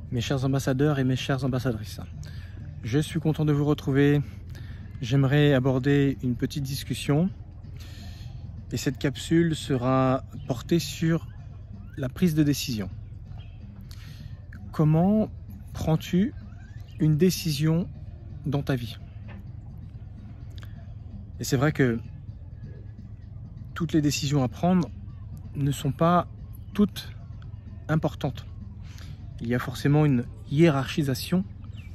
Mes chers ambassadeurs et mes chères ambassadrices, je suis content de vous retrouver. J'aimerais aborder une petite discussion et cette capsule sera portée sur la prise de décision. Comment prends-tu une décision dans ta vie? Et c'est vrai que toutes les décisions à prendre ne sont pas toutes importantes. Il y a forcément une hiérarchisation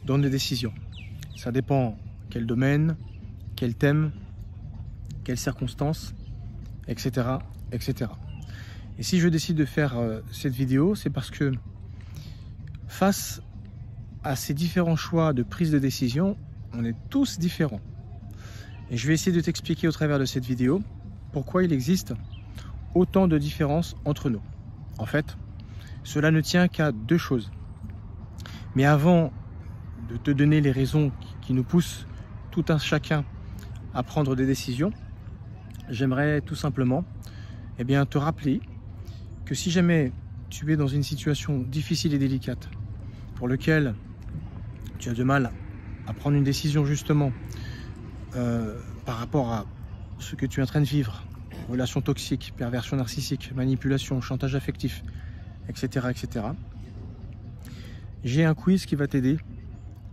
dans les décisions. Ça dépend quel domaine, quel thème, quelles circonstances, etc., etc. Et si je décide de faire cette vidéo, c'est parce que face à ces différents choix de prise de décision, on est tous différents. Et je vais essayer de t'expliquer au travers de cette vidéo pourquoi il existe autant de différences entre nous. En fait, cela ne tient qu'à deux choses. Mais avant de te donner les raisons qui nous poussent tout un chacun à prendre des décisions, j'aimerais tout simplement te rappeler que si jamais tu es dans une situation difficile et délicate pour laquelle tu as du mal à prendre une décision justement par rapport à ce que tu es en train de vivre, relations toxiques, perversion narcissique, manipulation, chantage affectif, etc., etc. J'ai un quiz qui va t'aider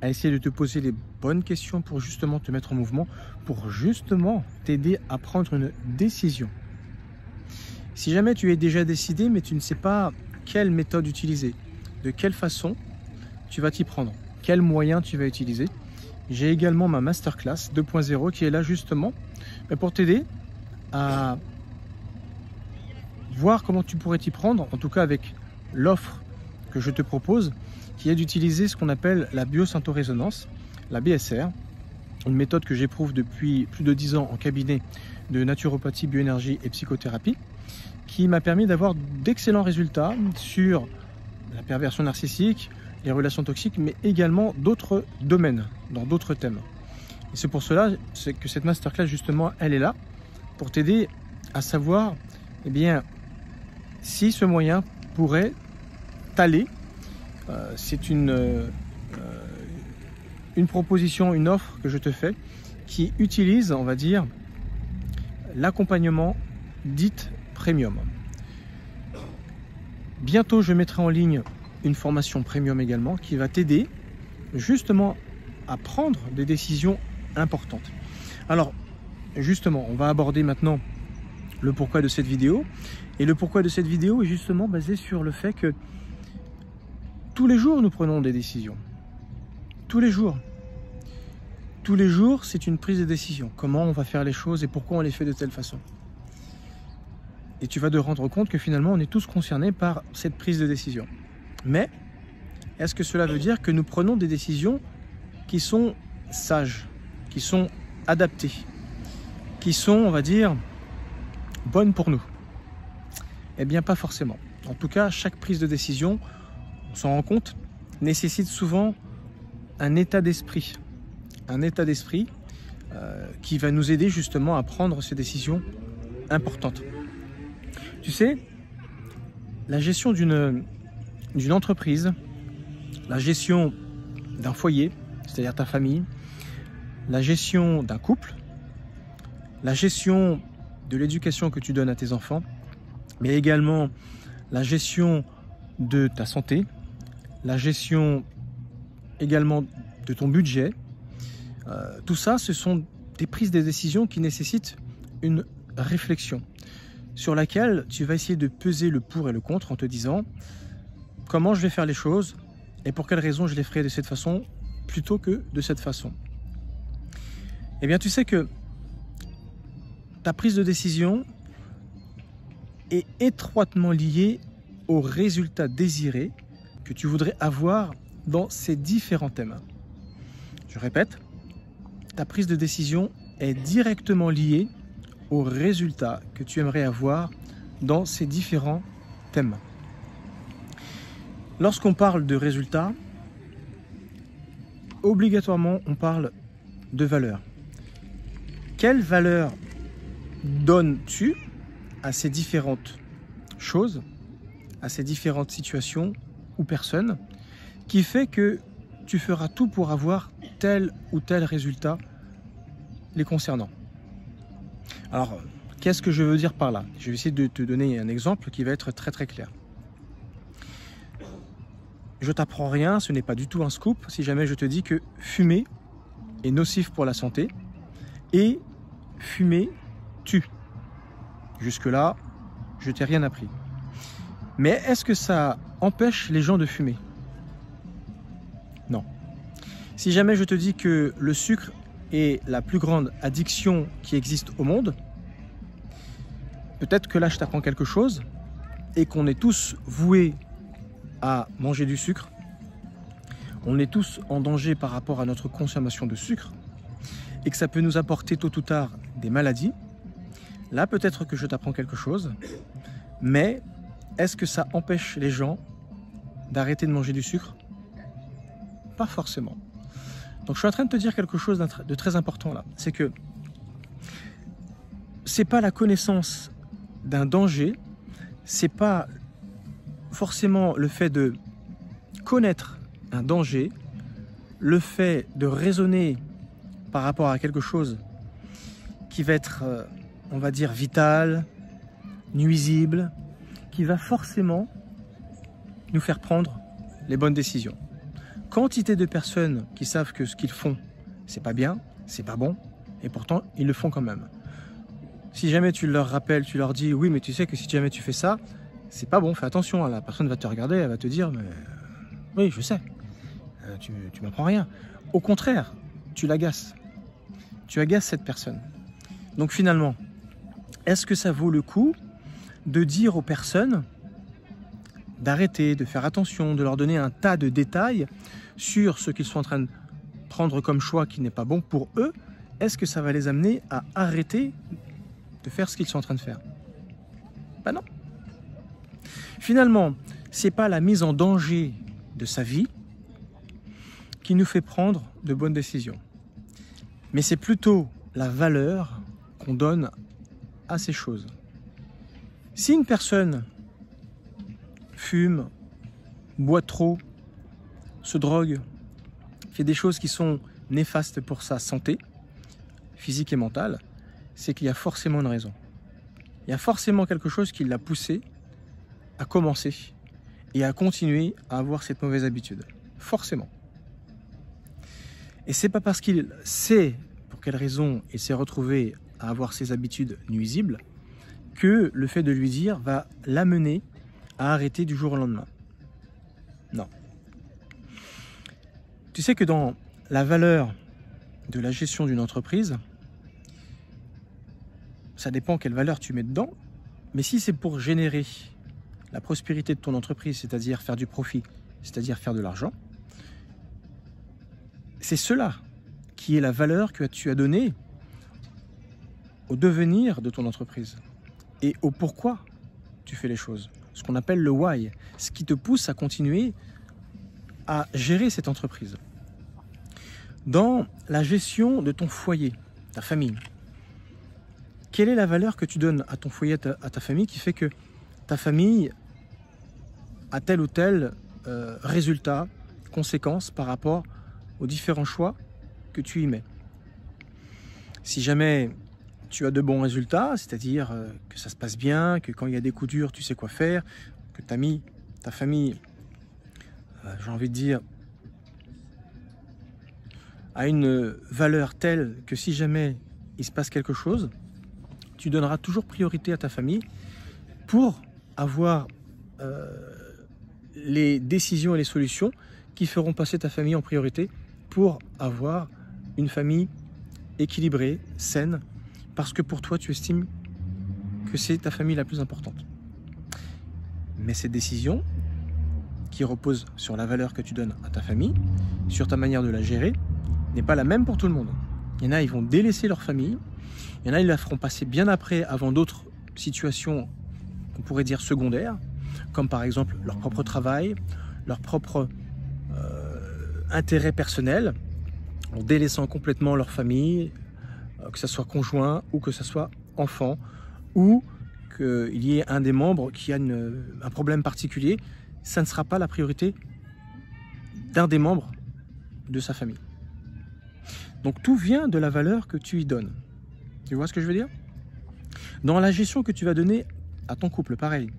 à essayer de te poser les bonnes questions pour justement te mettre en mouvement, pour justement t'aider à prendre une décision. Si jamais tu es déjà décidé, mais tu ne sais pas quelle méthode utiliser, de quelle façon tu vas t'y prendre, quels moyens tu vas utiliser, j'ai également ma masterclass 2.0 qui est là justement pour t'aider à voir comment tu pourrais t'y prendre, en tout cas avec l'offre que je te propose, qui est d'utiliser ce qu'on appelle la biosynthorésonance, la BSR, une méthode que j'éprouve depuis plus de 10 ans en cabinet de naturopathie, bioénergie et psychothérapie, qui m'a permis d'avoir d'excellents résultats sur la perversion narcissique, les relations toxiques, mais également d'autres domaines, dans d'autres thèmes. Et c'est pour cela que cette masterclass, justement, elle est là, pour t'aider à savoir si ce moyen pourrait t'aller. C'est une proposition, une offre que je te fais qui utilise, on va dire, l'accompagnement dit premium. Bientôt, je mettrai en ligne une formation premium également qui va t'aider justement à prendre des décisions importantes. Alors, justement, on va aborder maintenant le pourquoi de cette vidéo. Et le pourquoi de cette vidéo est justement basé sur le fait que tous les jours, nous prenons des décisions. Tous les jours. Tous les jours, c'est une prise de décision. Comment on va faire les choses et pourquoi on les fait de telle façon. Et tu vas te rendre compte que finalement, on est tous concernés par cette prise de décision. Mais, est-ce que cela veut dire que nous prenons des décisions qui sont sages, qui sont adaptées, qui sont, on va dire, bonnes pour nous? Eh bien, pas forcément. En tout cas, chaque prise de décision, on s'en rend compte, nécessite souvent un état d'esprit. Un état d'esprit qui va nous aider justement à prendre ces décisions importantes. Tu sais, la gestion d'une entreprise, la gestion d'un foyer, c'est-à-dire ta famille, la gestion d'un couple, la gestion de l'éducation que tu donnes à tes enfants, mais également la gestion de ta santé, la gestion également de ton budget. Tout ça, ce sont des prises de décision qui nécessitent une réflexion sur laquelle tu vas essayer de peser le pour et le contre en te disant comment je vais faire les choses et pour quelles raisons je les ferai de cette façon plutôt que de cette façon. Eh bien, tu sais que ta prise de décision est étroitement liée au résultat désiré que tu voudrais avoir dans ces différents thèmes. Je répète, ta prise de décision est directement liée au résultat que tu aimerais avoir dans ces différents thèmes. Lorsqu'on parle de résultats, obligatoirement on parle de valeur. Quelle valeur donnes-tu à ces différentes choses, à ces différentes situations ou personnes qui fait que tu feras tout pour avoir tel ou tel résultat les concernant. Alors, qu'est-ce que je veux dire par là? Je vais essayer de te donner un exemple qui va être très très clair. Je t'apprends rien, ce n'est pas du tout un scoop si jamais je te dis que fumer est nocif pour la santé et fumer tue. Jusque-là, je t'ai rien appris. Mais est-ce que ça empêche les gens de fumer? Non. Si jamais je te dis que le sucre est la plus grande addiction qui existe au monde, peut-être que là je t'apprends quelque chose et qu'on est tous voués à manger du sucre. On est tous en danger par rapport à notre consommation de sucre et que ça peut nous apporter tôt ou tard des maladies. Là, peut-être que je t'apprends quelque chose, mais est-ce que ça empêche les gens d'arrêter de manger du sucre? Pas forcément. Donc je suis en train de te dire quelque chose de très important là. C'est que c'est pas la connaissance d'un danger, c'est pas forcément le fait de connaître un danger, le fait de raisonner par rapport à quelque chose qui va être, on va dire, vital, nuisible, qui va forcément nous faire prendre les bonnes décisions. Quantité de personnes qui savent que ce qu'ils font, c'est pas bien, c'est pas bon, et pourtant ils le font quand même. Si jamais tu leur rappelles, tu leur dis oui, mais tu sais que si jamais tu fais ça, c'est pas bon, fais attention, la personne va te regarder, elle va te dire mais oui, je sais, tu m'apprends rien. Au contraire, tu l'agaces. Tu agaces cette personne. Donc finalement, est-ce que ça vaut le coup de dire aux personnes d'arrêter, de faire attention, de leur donner un tas de détails sur ce qu'ils sont en train de prendre comme choix qui n'est pas bon pour eux? Est-ce que ça va les amener à arrêter de faire ce qu'ils sont en train de faire? Ben non. Finalement, c'est pas la mise en danger de sa vie qui nous fait prendre de bonnes décisions. Mais c'est plutôt la valeur qu'on donne à ces choses. Si une personne fume, boit trop, se drogue, fait des choses qui sont néfastes pour sa santé, physique et mentale, c'est qu'il y a forcément une raison. Il y a forcément quelque chose qui l'a poussé à commencer et à continuer à avoir cette mauvaise habitude. Forcément. Et c'est pas parce qu'il sait pour quelle raison il s'est retrouvé à avoir ces habitudes nuisibles que le fait de lui dire va l'amener à arrêter du jour au lendemain. Non. Tu sais que dans la valeur de la gestion d'une entreprise, ça dépend quelle valeur tu mets dedans, mais si c'est pour générer la prospérité de ton entreprise, c'est-à-dire faire du profit, c'est-à-dire faire de l'argent, c'est cela qui est la valeur que tu as donnée au devenir de ton entreprise et au pourquoi tu fais les choses. Ce qu'on appelle le why, ce qui te pousse à continuer à gérer cette entreprise. Dans la gestion de ton foyer, ta famille, quelle est la valeur que tu donnes à ton foyer, à ta famille, qui fait que ta famille a tel ou tel résultat, conséquence par rapport aux différents choix que tu y mets? Si jamais tu as de bons résultats, c'est-à-dire que ça se passe bien, que quand il y a des coups durs, tu sais quoi faire, que ta famille, j'ai envie de dire, a une valeur telle que si jamais il se passe quelque chose, tu donneras toujours priorité à ta famille pour avoir les décisions et les solutions qui feront passer ta famille en priorité pour avoir une famille équilibrée, saine, parce que pour toi, tu estimes que c'est ta famille la plus importante. Mais cette décision, qui repose sur la valeur que tu donnes à ta famille, sur ta manière de la gérer, n'est pas la même pour tout le monde. Il y en a, ils vont délaisser leur famille. Il y en a, ils la feront passer bien après, avant d'autres situations qu'on pourrait dire secondaires, comme par exemple leur propre travail, leur propre intérêt personnel, en délaissant complètement leur famille, que ce soit conjoint ou que ce soit enfant, ou qu'il y ait un des membres qui a un problème particulier. Ça ne sera pas la priorité d'un des membres de sa famille. Donc tout vient de la valeur que tu y donnes. Tu vois ce que je veux dire? Dans la gestion que tu vas donner à ton couple, pareil.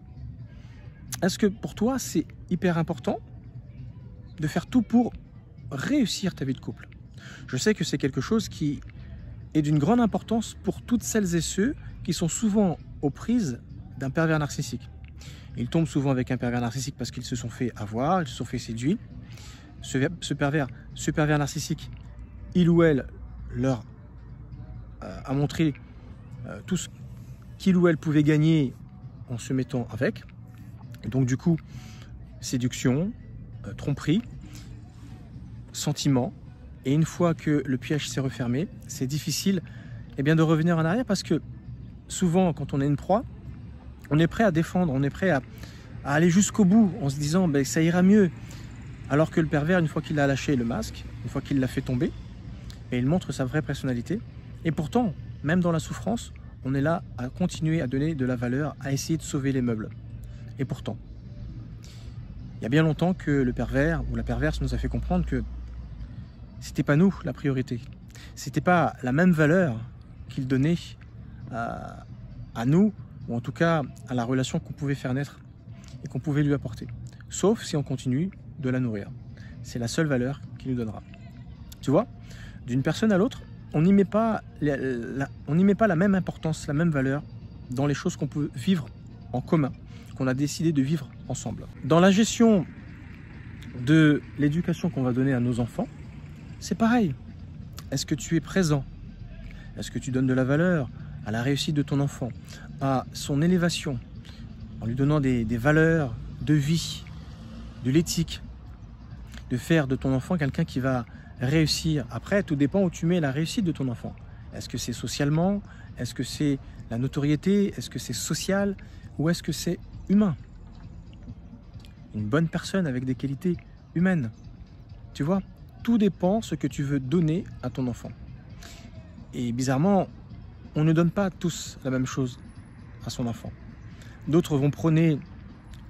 Est-ce que pour toi, c'est hyper important de faire tout pour réussir ta vie de couple? Je sais que c'est quelque chose qui est d'une grande importance pour toutes celles et ceux qui sont souvent aux prises d'un pervers narcissique. Ils tombent souvent avec un pervers narcissique parce qu'ils se sont fait avoir, ils se sont fait séduire. Ce pervers narcissique, il ou elle leur a montré tout ce qu'il ou elle pouvait gagner en se mettant avec. Et donc du coup, séduction, tromperie, sentiment. Et une fois que le piège s'est refermé, c'est difficile de revenir en arrière parce que souvent, quand on est une proie, on est prêt à défendre, on est prêt à aller jusqu'au bout en se disant ça ira mieux. Alors que le pervers, une fois qu'il a lâché le masque, une fois qu'il l'a fait tomber, il montre sa vraie personnalité. Et pourtant, même dans la souffrance, on est là à continuer à donner de la valeur, à essayer de sauver les meubles. Et pourtant, il y a bien longtemps que le pervers ou la perverse nous a fait comprendre que c'était pas nous la priorité. C'était pas la même valeur qu'il donnait à nous, ou en tout cas à la relation qu'on pouvait faire naître et qu'on pouvait lui apporter. Sauf si on continue de la nourrir. C'est la seule valeur qu'il nous donnera. Tu vois, d'une personne à l'autre, on n'y met pas la même importance, la même valeur dans les choses qu'on peut vivre en commun, qu'on a décidé de vivre ensemble. Dans la gestion de l'éducation qu'on va donner à nos enfants, c'est pareil. Est-ce que tu es présent? Est-ce que tu donnes de la valeur à la réussite de ton enfant, à son élévation, en lui donnant des valeurs de vie, de l'éthique, de faire de ton enfant quelqu'un qui va réussir? Après, tout dépend où tu mets la réussite de ton enfant. Est-ce que c'est socialement? Est-ce que c'est la notoriété? Est-ce que c'est social? Ou est-ce que c'est humain? Une bonne personne avec des qualités humaines. Tu vois, tout dépend ce que tu veux donner à ton enfant. Et bizarrement, on ne donne pas tous la même chose à son enfant. D'autres vont prôner,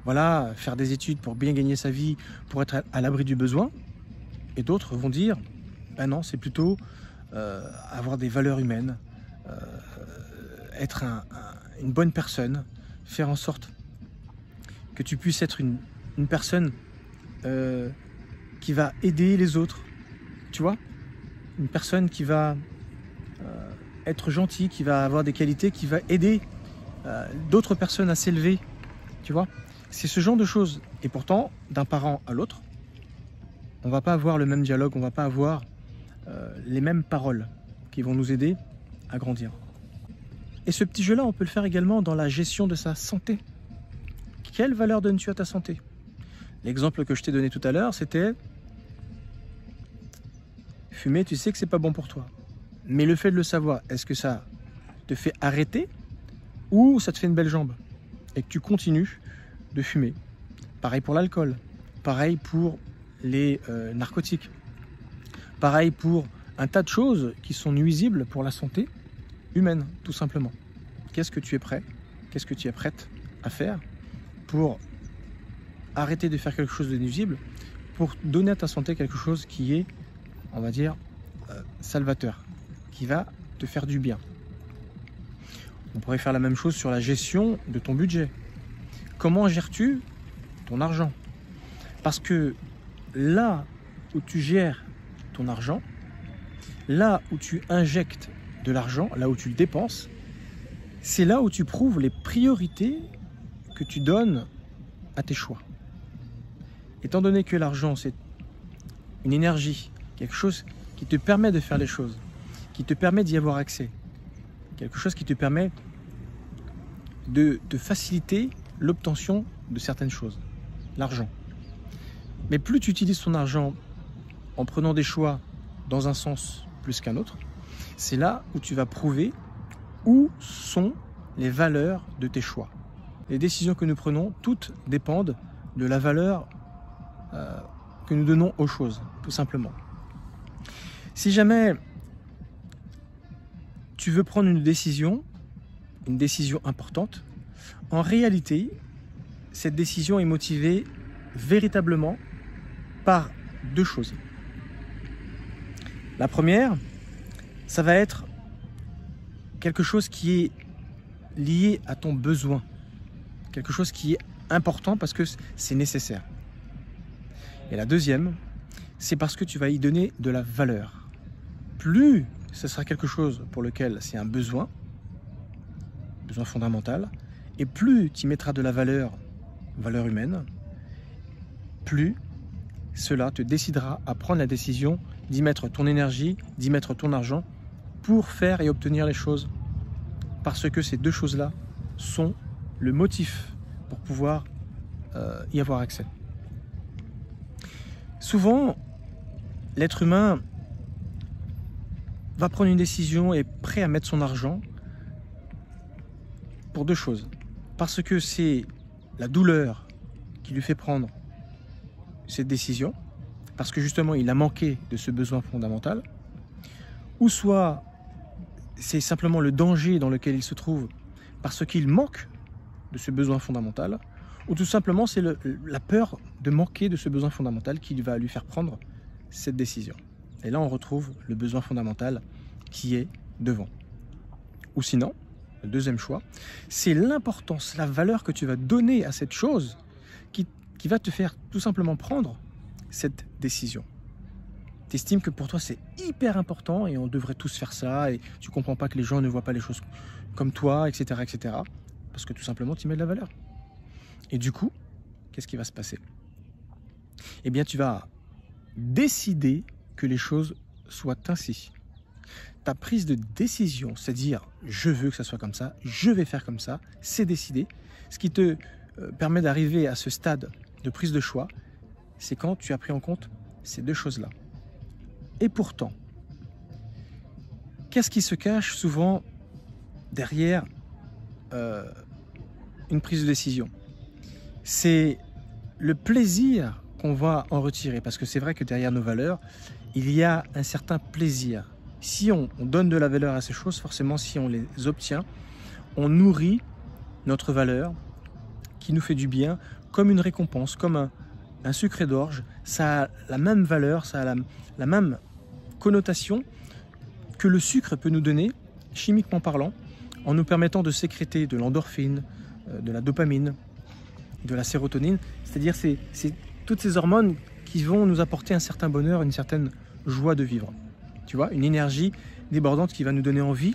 voilà, faire des études pour bien gagner sa vie, pour être à l'abri du besoin. Et d'autres vont dire, ben non, c'est plutôt avoir des valeurs humaines, être une bonne personne, faire en sorte que tu puisses être une personne qui va aider les autres, tu vois, une personne qui va être gentille, qui va avoir des qualités, qui va aider d'autres personnes à s'élever, tu vois. C'est ce genre de choses. Et pourtant, d'un parent à l'autre, on ne va pas avoir le même dialogue, on ne va pas avoir les mêmes paroles qui vont nous aider à grandir. Et ce petit jeu-là, on peut le faire également dans la gestion de sa santé. Quelle valeur donnes-tu à ta santé? L'exemple que je t'ai donné tout à l'heure, c'était fumer, tu sais que c'est pas bon pour toi. Mais le fait de le savoir, est-ce que ça te fait arrêter ou ça te fait une belle jambe et que tu continues de fumer? Pareil pour l'alcool, pareil pour les narcotiques, pareil pour un tas de choses qui sont nuisibles pour la santé humaine, tout simplement. Qu'est-ce que tu es prêt, qu'est-ce que tu es prête à faire pour arrêter de faire quelque chose de nuisible, pour donner à ta santé quelque chose qui est, on va dire, salvateur, qui va te faire du bien. On pourrait faire la même chose sur la gestion de ton budget. Comment gères-tu ton argent? Parce que là où tu gères ton argent, là où tu injectes de l'argent, là où tu le dépenses, c'est là où tu prouves les priorités que tu donnes à tes choix. Étant donné que l'argent, c'est une énergie, quelque chose qui te permet de faire les choses, qui te permet d'y avoir accès, quelque chose qui te permet de faciliter l'obtention de certaines choses, l'argent. Mais plus tu utilises ton argent en prenant des choix dans un sens plus qu'un autre, c'est là où tu vas prouver où sont les valeurs de tes choix. Les décisions que nous prenons, toutes dépendent de la valeur que nous donnons aux choses, tout simplement. Si jamais tu veux prendre une décision importante, en réalité, cette décision est motivée véritablement par deux choses. La première, ça va être quelque chose qui est lié à ton besoin. Quelque chose qui est important parce que c'est nécessaire. Et la deuxième, c'est parce que tu vas y donner de la valeur. Plus ce sera quelque chose pour lequel c'est un besoin fondamental, et plus tu y mettras de la valeur humaine, plus cela te décidera à prendre la décision d'y mettre ton énergie, d'y mettre ton argent pour faire et obtenir les choses. Parce que ces deux choses-là sont le motif pour pouvoir y avoir accès. Souvent, l'être humain va prendre une décision et est prêt à mettre son argent pour deux choses. Parce que c'est la douleur qui lui fait prendre cette décision, parce que justement il a manqué de ce besoin fondamental, ou soit c'est simplement le danger dans lequel il se trouve parce qu'il manque de ce besoin fondamental, ou tout simplement c'est la peur de manquer de ce besoin fondamental qui va lui faire prendre cette décision. Et là on retrouve le besoin fondamental qui est devant. Ou sinon, le deuxième choix, c'est l'importance, la valeur que tu vas donner à cette chose qui va te faire tout simplement prendre cette décision. Tu estimes que pour toi c'est hyper important et on devrait tous faire ça, et tu comprends pas que les gens ne voient pas les choses comme toi, etc. etc. parce que tout simplement tu mets de la valeur. Et du coup, qu'est-ce qui va se passer? Eh bien tu vas décider que les choses soient ainsi. Ta prise de décision, c'est-à-dire je veux que ça soit comme ça, je vais faire comme ça, c'est décidé. Ce qui te permet d'arriver à ce stade de prise de choix, c'est quand tu as pris en compte ces deux choses-là. Et pourtant, qu'est-ce qui se cache souvent derrière une prise de décision? C'est le plaisir qu'on va en retirer, parce que c'est vrai que derrière nos valeurs, il y a un certain plaisir. Si on donne de la valeur à ces choses, forcément, si on les obtient, on nourrit notre valeur qui nous fait du bien, comme une récompense, comme un sucre d'orge. Ça a la même valeur, ça a la même connotation que le sucre peut nous donner, chimiquement parlant, en nous permettant de sécréter de l'endorphine, de la dopamine, de la sérotonine. C'est-à-dire c'est toutes ces hormones qui vont nous apporter un certain bonheur, une certaine joie de vivre. Tu vois, une énergie débordante qui va nous donner envie,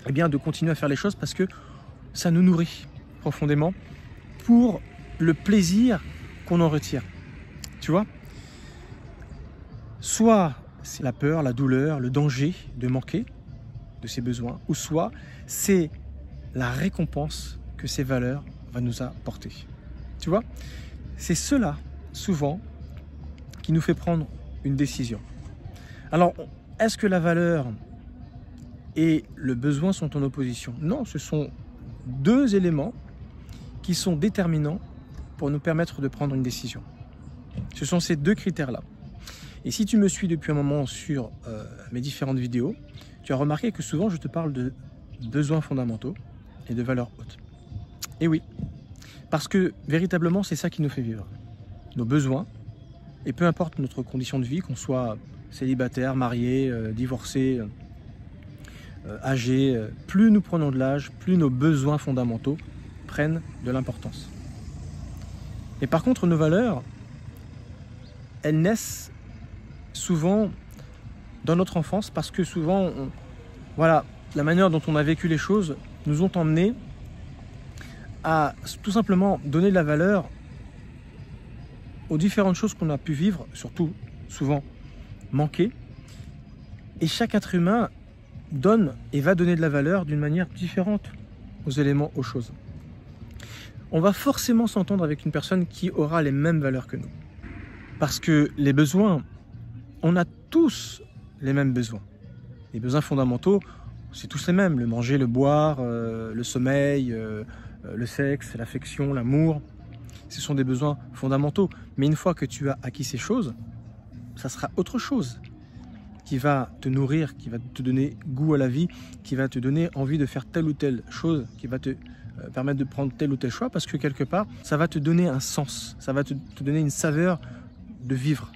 eh bien, de continuer à faire les choses parce que ça nous nourrit profondément pour le plaisir qu'on en retire. Tu vois, soit c'est la peur, la douleur, le danger de manquer de ses besoins, ou soit c'est la récompense que ces valeurs vont nous apporter. Tu vois, c'est cela, souvent, qui nous fait prendre une décision. Alors, est-ce que la valeur et le besoin sont en opposition? Non, ce sont deux éléments qui sont déterminants pour nous permettre de prendre une décision. Ce sont ces deux critères-là. Et si tu me suis depuis un moment sur mes différentes vidéos, tu as remarqué que souvent je te parle de besoins fondamentaux et de valeurs hautes. Et oui, parce que véritablement c'est ça qui nous fait vivre. Nos besoins, et peu importe notre condition de vie, qu'on soit célibataire, marié, divorcé, âgé, plus nous prenons de l'âge, plus nos besoins fondamentaux prennent de l'importance. Mais par contre, nos valeurs, elles naissent souvent dans notre enfance, parce que souvent, voilà, la manière dont on a vécu les choses nous ont emmenés à tout simplement donner de la valeur aux différentes choses qu'on a pu vivre, surtout souvent manquer. Et chaque être humain donne et va donner de la valeur d'une manière différente aux éléments, aux choses. On va forcément s'entendre avec une personne qui aura les mêmes valeurs que nous. Parce que les besoins, on a tous les mêmes besoins. Les besoins fondamentaux, c'est tous les mêmes. Le manger, le boire, le sommeil, le sexe, l'affection, l'amour. Ce sont des besoins fondamentaux. Mais une fois que tu as acquis ces choses, ça sera autre chose qui va te nourrir, qui va te donner goût à la vie, qui va te donner envie de faire telle ou telle chose, qui va te permettre de prendre tel ou tel choix, parce que quelque part, ça va te donner un sens, ça va te donner une saveur de vivre.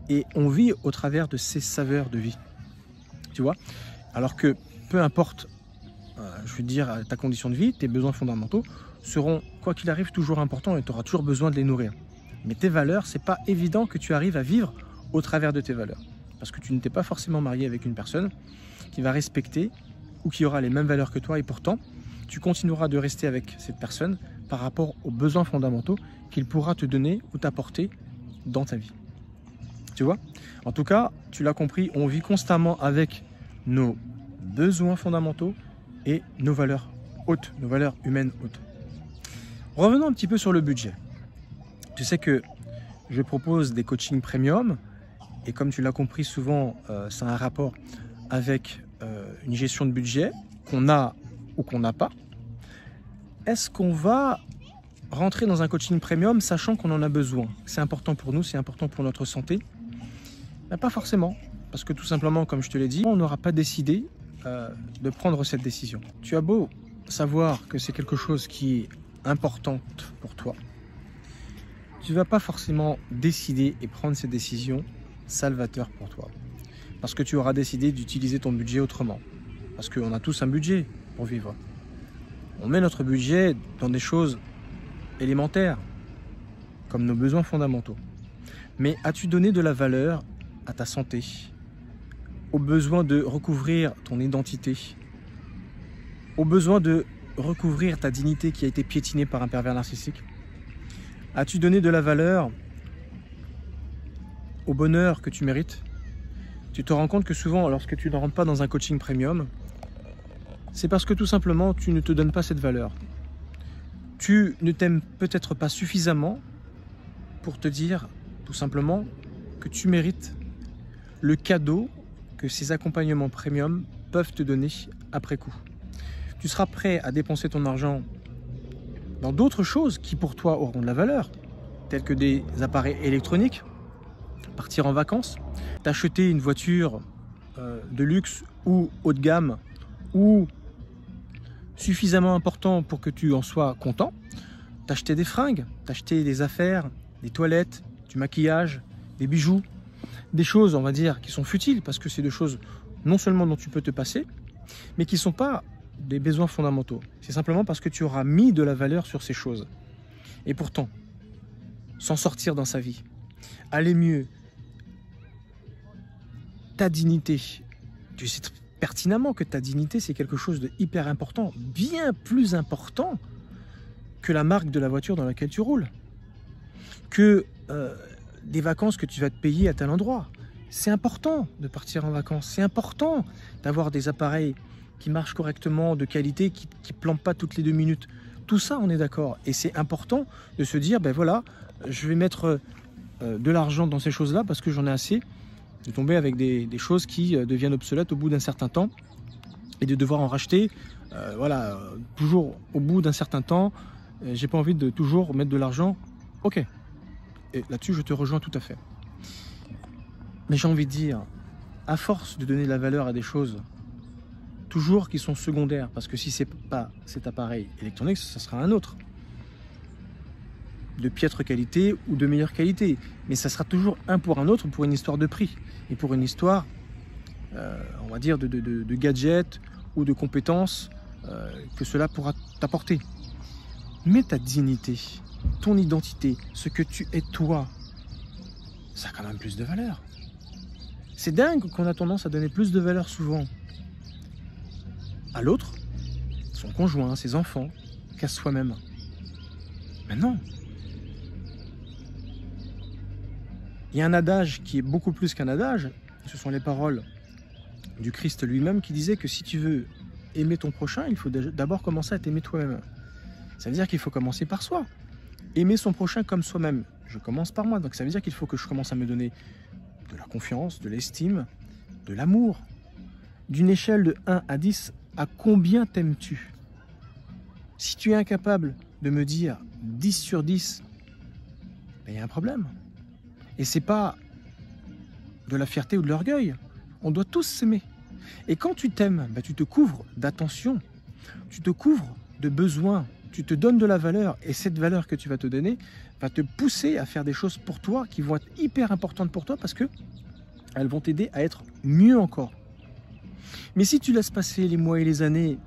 et on vit au travers de ces saveurs de vie. Tu vois? Alors que peu importe, je veux dire, ta condition de vie, tes besoins fondamentaux seront, quoi qu'il arrive, toujours importants et tu auras toujours besoin de les nourrir. Mais tes valeurs, c'est pas évident que tu arrives à vivre au travers de tes valeurs. Parce que tu ne t'es pas forcément marié avec une personne qui va respecter ou qui aura les mêmes valeurs que toi et pourtant, tu continueras de rester avec cette personne par rapport aux besoins fondamentaux qu'il pourra te donner ou t'apporter dans ta vie. Tu vois? En tout cas, tu l'as compris, on vit constamment avec nos besoins fondamentaux et nos valeurs hautes, nos valeurs humaines hautes. Revenons un petit peu sur le budget. Tu sais que je propose des coachings premium et comme tu l'as compris, souvent, ça a un rapport avec une gestion de budget qu'on a ou qu'on n'a pas. Est-ce qu'on va rentrer dans un coaching premium sachant qu'on en a besoin? C'est important pour nous, c'est important pour notre santé? Ben, pas forcément, parce que tout simplement, comme je te l'ai dit, on n'aura pas décidé de prendre cette décision. Tu as beau savoir que c'est quelque chose qui est important pour toi, tu ne vas pas forcément décider et prendre cette décision salvateur pour toi. Parce que tu auras décidé d'utiliser ton budget autrement. Parce qu'on a tous un budget pour vivre. On met notre budget dans des choses élémentaires, comme nos besoins fondamentaux. Mais as-tu donné de la valeur à ta santé, au besoin de recouvrir ton identité, au besoin de recouvrir ta dignité qui a été piétinée par un pervers narcissique? As-tu donné de la valeur au bonheur que tu mérites? Tu te rends compte que souvent, lorsque tu ne rentres pas dans un coaching premium, c'est parce que tout simplement, tu ne te donnes pas cette valeur. Tu ne t'aimes peut-être pas suffisamment pour te dire tout simplement que tu mérites le cadeau que ces accompagnements premium peuvent te donner après coup. Tu seras prêt à dépenser ton argent dans d'autres choses qui pour toi auront de la valeur, telles que des appareils électroniques, partir en vacances, t'acheter une voiture de luxe ou haut de gamme ou suffisamment important pour que tu en sois content, t'acheter des fringues, t'acheter des affaires, des toilettes, du maquillage, des bijoux, des choses, on va dire, qui sont futiles parce que c'est des choses non seulement dont tu peux te passer, mais qui ne sont pas des besoins fondamentaux. C'est simplement parce que tu auras mis de la valeur sur ces choses. Et pourtant, s'en sortir dans sa vie, aller mieux, ta dignité, tu sais pertinemment que ta dignité c'est quelque chose de hyper important, bien plus important que la marque de la voiture dans laquelle tu roules, que des vacances que tu vas te payer à tel endroit. C'est important de partir en vacances, c'est important d'avoir des appareils qui marchent correctement, de qualité, qui ne plantent pas toutes les 2 minutes. Tout ça, on est d'accord. Et c'est important de se dire, ben voilà, je vais mettre de l'argent dans ces choses-là parce que j'en ai assez de tomber avec des choses qui deviennent obsolètes au bout d'un certain temps et de devoir en racheter, toujours au bout d'un certain temps. J'ai pas envie de toujours mettre de l'argent. Ok. Et là-dessus, je te rejoins tout à fait. Mais j'ai envie de dire, à force de donner de la valeur à des choses toujours qui sont secondaires, parce que si c'est pas cet appareil électronique, ça sera un autre, de piètre qualité ou de meilleure qualité, mais ça sera toujours un pour un autre pour une histoire de prix et pour une histoire, on va dire, de gadgets ou de compétences que cela pourra t'apporter. Mais ta dignité, ton identité, ce que tu es toi, ça a quand même plus de valeur. C'est dingue qu'on a tendance à donner plus de valeur souvent à l'autre, son conjoint, ses enfants, qu'à soi-même. Mais non. Il y a un adage qui est beaucoup plus qu'un adage, ce sont les paroles du Christ lui-même qui disait que si tu veux aimer ton prochain, il faut d'abord commencer à t'aimer toi-même. Ça veut dire qu'il faut commencer par soi. Aimer son prochain comme soi-même. Je commence par moi, donc ça veut dire qu'il faut que je commence à me donner de la confiance, de l'estime, de l'amour. D'une échelle de 1 à 10, à combien t'aimes-tu? Si tu es incapable de me dire 10 sur 10, ben, il y a un problème. Et c'est pas de la fierté ou de l'orgueil. On doit tous s'aimer. Et quand tu t'aimes, ben, tu te couvres d'attention, tu te couvres de besoins, tu te donnes de la valeur et cette valeur que tu vas te donner va te pousser à faire des choses pour toi qui vont être hyper importantes pour toi parce que elles vont t'aider à être mieux encore. Mais si tu laisses passer les mois et les années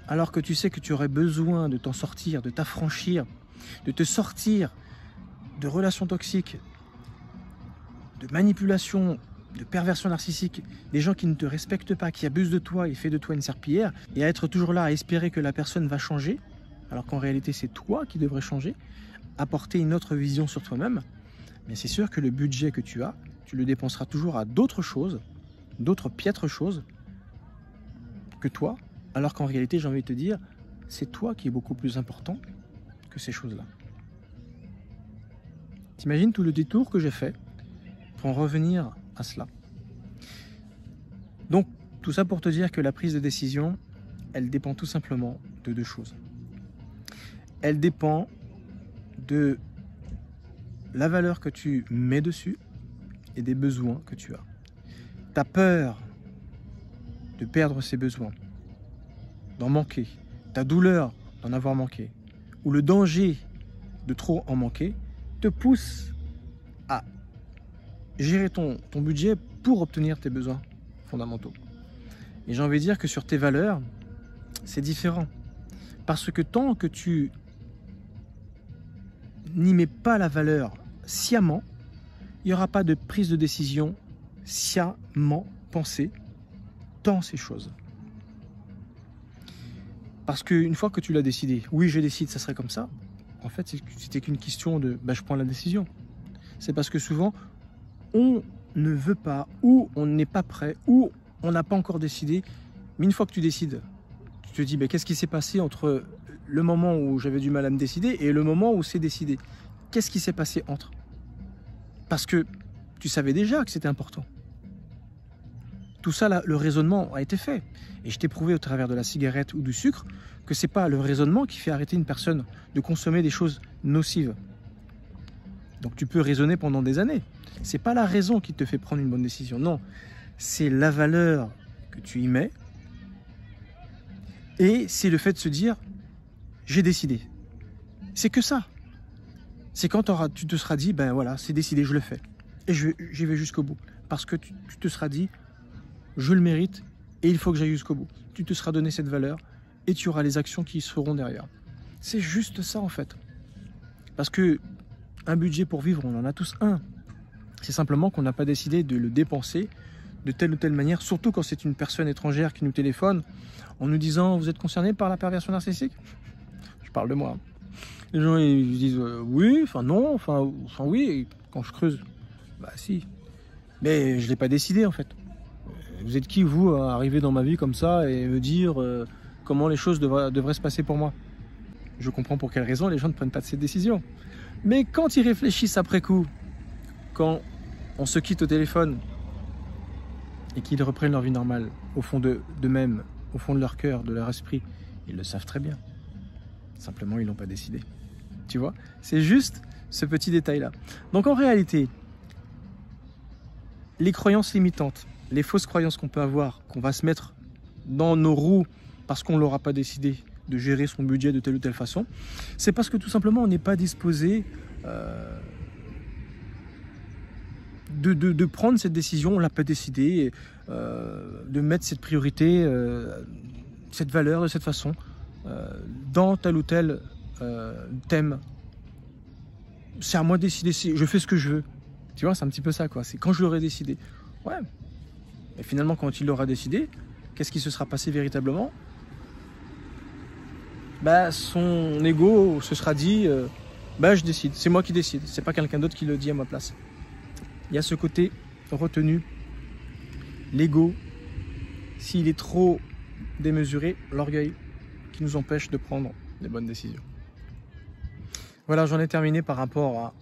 alors que tu sais que tu aurais besoin de t'en sortir, de t'affranchir, de te sortir de relations toxiques, de manipulation, de perversion narcissique, des gens qui ne te respectent pas, qui abusent de toi et font de toi une serpillière, et à être toujours là à espérer que la personne va changer, alors qu'en réalité c'est toi qui devrais changer, apporter une autre vision sur toi-même, mais c'est sûr que le budget que tu as, tu le dépenseras toujours à d'autres choses, d'autres piètres choses que toi, alors qu'en réalité j'ai envie de te dire, c'est toi qui est beaucoup plus important que ces choses-là. T'imagines tout le détour que j'ai fait pour en revenir à cela. Donc, tout ça pour te dire que la prise de décision, elle dépend tout simplement de deux choses. Elle dépend de la valeur que tu mets dessus et des besoins que tu as. Tu as peur de perdre ces besoins, d'en manquer, ta douleur d'en avoir manqué, ou le danger de trop en manquer, te pousse à gérer ton budget pour obtenir tes besoins fondamentaux. Et j'ai envie de dire que sur tes valeurs, c'est différent. Parce que tant que tu n'y mets pas la valeur sciemment, il n'y aura pas de prise de décision sciemment pensée dans ces choses. Parce qu'une fois que tu l'as décidé, oui je décide, ça serait comme ça, en fait c'était qu'une question de je prends la décision. C'est parce que souvent on ne veut pas, ou on n'est pas prêt, ou on n'a pas encore décidé. Mais une fois que tu décides, tu te dis qu'est-ce qui s'est passé entre le moment où j'avais du mal à me décider et le moment où c'est décidé. Qu'est-ce qui s'est passé entre? Parce que tu savais déjà que c'était important. Tout ça, là, le raisonnement a été fait. Et je t'ai prouvé au travers de la cigarette ou du sucre que ce n'est pas le raisonnement qui fait arrêter une personne de consommer des choses nocives. Donc tu peux raisonner pendant des années. Ce n'est pas la raison qui te fait prendre une bonne décision. Non, c'est la valeur que tu y mets. Et c'est le fait de se dire, j'ai décidé. C'est que ça. C'est quand tu te seras dit, voilà, c'est décidé, je le fais. Et j'y vais jusqu'au bout. Parce que tu te seras dit, je le mérite et il faut que j'aille jusqu'au bout. Tu te seras donné cette valeur et tu auras les actions qui se feront derrière. C'est juste ça en fait. Parce que un budget pour vivre, on en a tous un. C'est simplement qu'on n'a pas décidé de le dépenser de telle ou telle manière, surtout quand c'est une personne étrangère qui nous téléphone en nous disant « Vous êtes concerné par la perversion narcissique ?» Je parle de moi. Les gens ils disent oui, enfin non, enfin oui, et quand je creuse, si. Mais je ne l'ai pas décidé en fait. Vous êtes qui, vous, à arriver dans ma vie comme ça et me dire comment les choses devraient se passer pour moi? Je comprends pour quelles raisons les gens ne prennent pas de cette décision. Mais quand ils réfléchissent après coup, quand on se quitte au téléphone et qu'ils reprennent leur vie normale, au fond d'eux-mêmes, au fond de leur cœur, de leur esprit, ils le savent très bien. Simplement, ils n'ont pas décidé. Tu vois? C'est juste ce petit détail-là. Donc en réalité, les croyances limitantes, les fausses croyances qu'on peut avoir, qu'on va se mettre dans nos roues parce qu'on ne l'aura pas décidé de gérer son budget de telle ou telle façon, c'est parce que tout simplement on n'est pas disposé de prendre cette décision, on ne l'a pas décidé, de mettre cette priorité, cette valeur de cette façon, dans tel ou tel thème. C'est à moi de décider, je fais ce que je veux. Tu vois, c'est un petit peu ça, quoi. C'est quand je l'aurai décidé. Ouais. Et finalement, quand il l'aura décidé, qu'est-ce qui se sera passé véritablement? Son ego se sera dit, je décide, c'est moi qui décide, c'est pas quelqu'un d'autre qui le dit à ma place. Il y a ce côté retenu, l'ego, s'il est trop démesuré, l'orgueil qui nous empêche de prendre des bonnes décisions. Voilà, j'en ai terminé par rapport à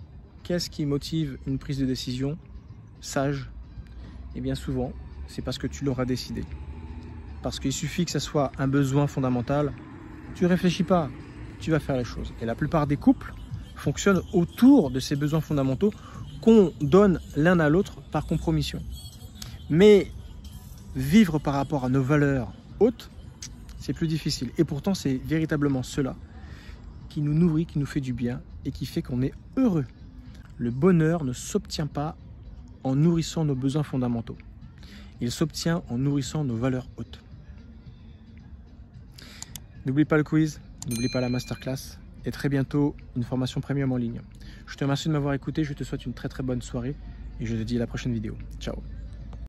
qu'est-ce qui motive une prise de décision sage. Et bien souvent, c'est parce que tu l'auras décidé. Parce qu'il suffit que ça soit un besoin fondamental, tu ne réfléchis pas, tu vas faire les choses. Et la plupart des couples fonctionnent autour de ces besoins fondamentaux qu'on donne l'un à l'autre par compromission. Mais vivre par rapport à nos valeurs hautes, c'est plus difficile. Et pourtant, c'est véritablement cela qui nous nourrit, qui nous fait du bien et qui fait qu'on est heureux. Le bonheur ne s'obtient pas en nourrissant nos besoins fondamentaux. Il s'obtient en nourrissant nos valeurs hautes. N'oublie pas le quiz, n'oublie pas la masterclass et très bientôt une formation premium en ligne. Je te remercie de m'avoir écouté, je te souhaite une très bonne soirée et je te dis à la prochaine vidéo. Ciao.